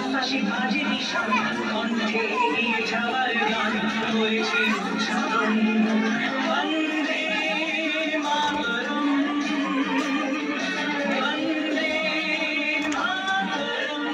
আকাশে বাজে নিশান কণ্ঠে যাওয়ার গান হয়েছে উচ্চারণ বন্দে মাতরম বন্দে মাতরম।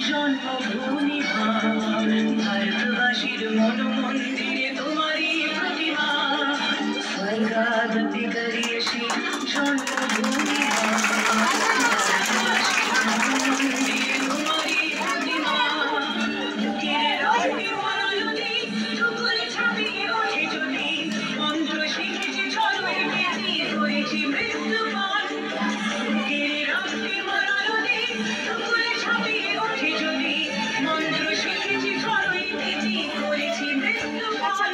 জন্মভূমি ভারতবাসীর মন মন্দিরে তোমারই প্রতিমা স্বর্গাগতি করিয়েছি জন্মভূমি ভারতবাসীর মন মন্দিরে তোমারই প্রতিমা তীরের আলোতে মনালতি টুকুরে ছাপিয়ে ওঠে যদি মন্ত্র শিখেছি চলবে বেদি করেছি মৃত্যুপান তীরের আলোতে মনালতি টুকুরে ছাপিয়ে ওঠে যদি মন্ত্র শিখেছি চলবে বেদি করেছি মৃত্যুপান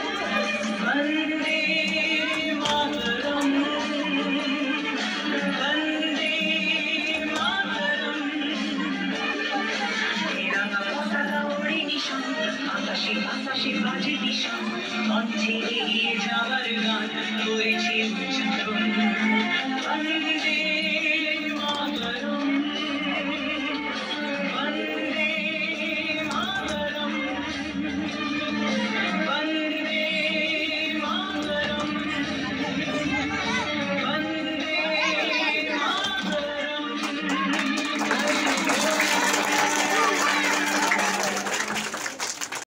বন্দে মাতরম বন্দে মাতরম। তিরঙ্গা পতাকা ওড়ে নিশান আকাশে বাজে নিশান কণ্ঠে এগিয়ে যাওয়ার গান করেছি উচ্চারণ বন্দে